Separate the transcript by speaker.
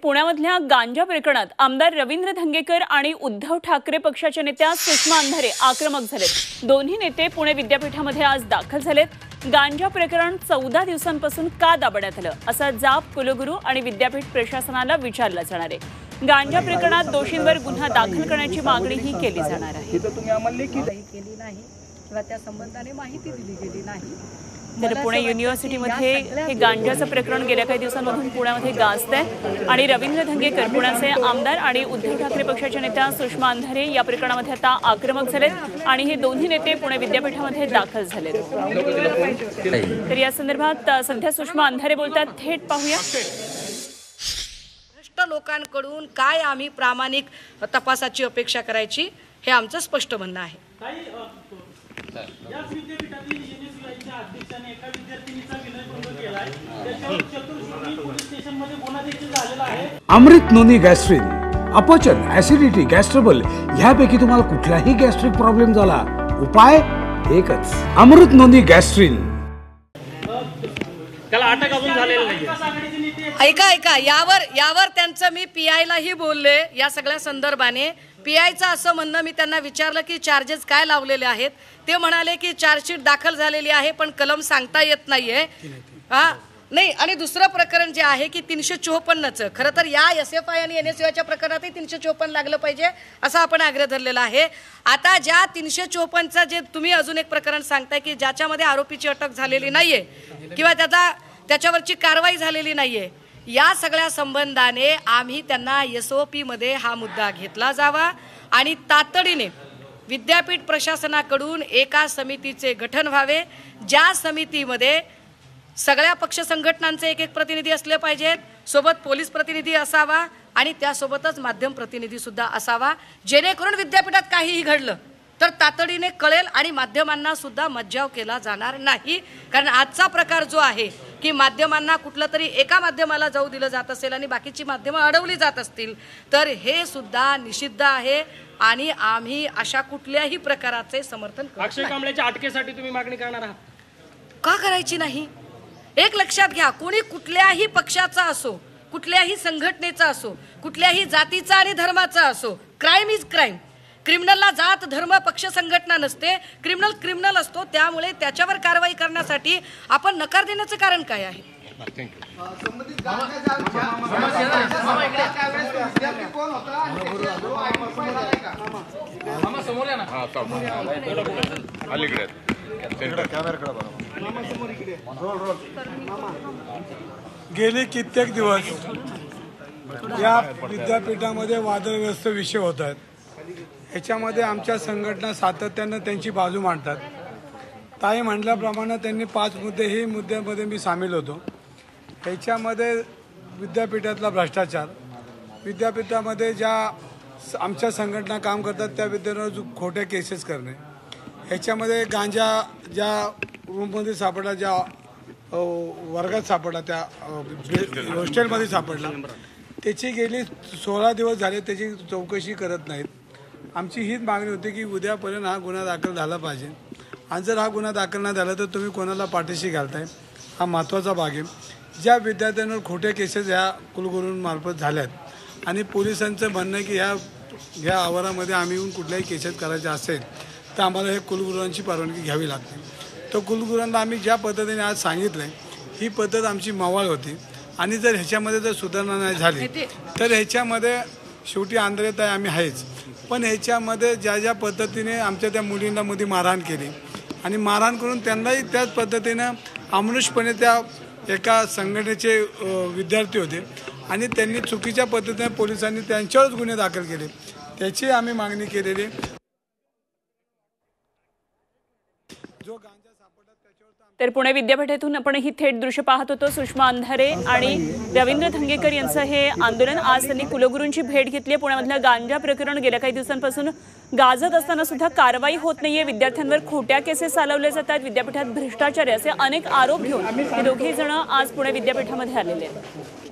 Speaker 1: पुण्यामधल्या गांजा प्रकरणात आमदार रवींद्र धंगेकर आणि उद्धव ठाकरे पक्षाच्या नेत्या सुषमा अंधारे आक्रमक झालेत। दोन्ही नेते पुणे विद्यापीठामध्ये आज दाखल झालेत। गांजा प्रकरण 14 दिवसांपासून का दाबण्यात आलं असा जाब कुलगुरू आणि विद्यापीठ प्रशासनाला विचारला जाणार आहे। गांजा प्रकरणात दोषींवर गुन्हा दाखल करण्याची मागणीही केली जाणार आहे।
Speaker 2: तुम्ही आम्हाला केली नाही किंवा त्या संबंधाने माहिती दिली गेली नाही।
Speaker 1: तर पुणे युनिव्हर्सिटीमध्ये हे गांजाचं प्रकरण गेल्या काही दिवसांमधून पुण्यामध्ये गाजतंय आणि रवींद्र धंगेकर पुण्याचे आमदार आणि उद्धव ठाकरे पक्षाच्या नेत्या सुषमा अंधारे या प्रकरणामध्ये आता आक्रमक झालेत आणि हे दोन्ही नेते पुणे विद्यापीठामध्ये दाखल झालेत। तर या संदर्भात सध्या सुषमा अंधारे बोलतात, थेट पाहूया।
Speaker 2: भ्रष्ट लोकांकडून काय आम्ही प्रामाणिक तपासाची अपेक्षा करायची हे आमचं स्पष्ट म्हणणं आहे।
Speaker 3: अमृत नोनी गॅस्ट्रिन, अपचन, ऍसिडिटी, गॅस्ट्रबल ह्यापैकी तुम्हाला कुठलाही गॅस्ट्रिक प्रॉब्लेम झाला, उपाय एकच, अमृत नोनी गॅस्ट्रिन।
Speaker 4: त्याला अटक अजून झालेली नाही।
Speaker 2: ऐका यावर त्यांचं मी पीआयलाही बोलले। या सगळ्या संदर्भाने पीआयचं असं म्हणणं, मी त्यांना विचारलं की चार्जेस काय लावलेले आहेत, ते म्हणाले की चार्जशीट दाखल झालेली आहे पण कलम सांगता येत नाहीये। नाही, आणि दुसरं प्रकरण जे आहे की 354चं, खरं तर या SFI आणि NSUच्या प्रकरणातही 354 लागलं पाहिजे असं आपण आग्रह धरलेला आहे। आता ज्या 354चं जे तुम्ही अजून एक प्रकरण सांगताय की ज्याच्यामध्ये आरोपीची अटक झालेली नाहीये किंवा त्याच्यावरची कारवाई झालेली नाहीये, या सगळ्या संबंधाने आम्ही त्यांना SOP मध्ये हा मुद्दा घेतला जावा आणि तातडीने विद्यापीठ प्रशासनाकडून एका समितीचे गठन व्हावे, ज्या समितीमध्ये सगळ्या पक्ष संघटनांचे एक प्रतिनिधी असले पाहिजेत, सोबत पोलीस प्रतिनिधी असावा आणि त्यासोबतच माध्यम प्रतिनिधी सुद्धा असावा, जेणेकरून विद्यापीठात काहीही घडलं तर तातडीने कळेल आणि माध्यमांना सुद्धा मज्जाव केला जाणार नाही। कारण आजचा प्रकार जो आहे की माध्यमांना कुठलं तरी एका माध्यमाला जाऊ दिलं जात असेल आणि बाकीची माध्यमं अडवली जात असतील तर हे सुद्धा निषिद्ध आहे आणि आम्ही अशा कुठल्याही प्रकाराचे समर्थन करत नाही।
Speaker 4: अक्षय कांबळेच्या अटकेसाठी तुम्ही मागणी करणार आहात
Speaker 2: का? करायची नाही। एक लक्षात घ्या, कोणी कुठल्याही पक्षाचा असो, कुठल्याही संघटनेचा असो, कुठल्याही जातीचा आणि धर्माचा असो, क्राईम इज क्राईम। क्रिमिनलला जात धर्म पक्ष संघटना नसते, क्रिमिनल क्रिमिनल असतो, त्यामुळे त्याच्यावर कारवाई करण्यासाठी आपण नकार देण्याचं कारण काय आहे?
Speaker 3: गेले कित्येक दिवस या विद्यापीठामध्ये वादग्रस्त विषय होत आहेत। ह्याच्यामध्ये आमच्या संघटना सातत्यानं त्यांची बाजू मांडतात। ताई म्हटल्याप्रमाणे त्यांनी 5 मुद्दे, हे मुद्द्यामध्ये मी सामील होतो। ह्याच्यामध्ये विद्यापीठातला भ्रष्टाचार, विद्यापीठामध्ये ज्या आमच्या संघटना काम करतात त्या विद्यार्थ्यांवर खोट्या केसेस करणे, ह्याच्यामध्ये गांजा ज्या रूममध्ये सापडला, ज्या वर्गात सापडला, त्या हॉस्टेलमध्ये सापडला, त्याची गेली 16 दिवस झाले त्याची चौकशी करत नाहीत। आमची हीच मागणी होती की उद्यापर्यंत हा गुन्हा दाखल झाला पाहिजे आणि जर हा गुन्हा दाखल नाही झाला तर तुम्ही कोणाला पाठीशी घालताय, हा महत्त्वाचा भाग आहे। ज्या विद्यार्थ्यांवर खोट्या केसेस ह्या कुलगुरूंमार्फत झाल्यात आणि पोलिसांचं म्हणणं आहे की ह्या आवारामध्ये आम्ही येऊन कुठल्याही केसेस करायचे असेल तर आम्हाला हे कुलगुरूंची परवानगी घ्यावी लागते। तर कुलगुरूंना आम्ही ज्या पद्धतीने आज सांगितलं आहे ही पद्धत आमची मवाळ होती आणि जर ह्याच्यामध्ये जर सुधारणा नाही झाली तर ह्याच्यामध्ये शेवटी आंदोलनात आम्ही आहेच, पण ह्याच्यामध्ये ज्या पद्धतीने आमच्या त्या मुलींना मध्ये मारहाण केली आणि मारहाण करून त्यांनाही त्याच पद्धतीनं अमानुषपणे त्या एका संघटनेचे विद्यार्थी होते आणि त्यांनी चुकीच्या पद्धतीने पोलिसांनी त्यांच्यावरच गुन्हे दाखल केले, त्याची आम्ही मागणी केलेली।
Speaker 1: तर पुणे विद्यापीठातून आपण ही थेट दृश्य पाहत होतो। सुषमा अंधारे आणि रवींद्र धंगेकर यांचं हे आंदोलन, आज त्यांनी कुलगुरूंची भेट घेतली। पुण्यामधलं गांजा प्रकरण गेल्या काही दिवसांपासून गाजत असताना सुद्धा कारवाई होत नाहीये, विद्यार्थ्यांवर खोट्या केसेस चालवल्या जातात, विद्यापीठात भ्रष्टाचार असे अनेक आरोप घेऊन हे दोघे जण आज पुणे विद्यापीठामध्ये आलेले आहेत।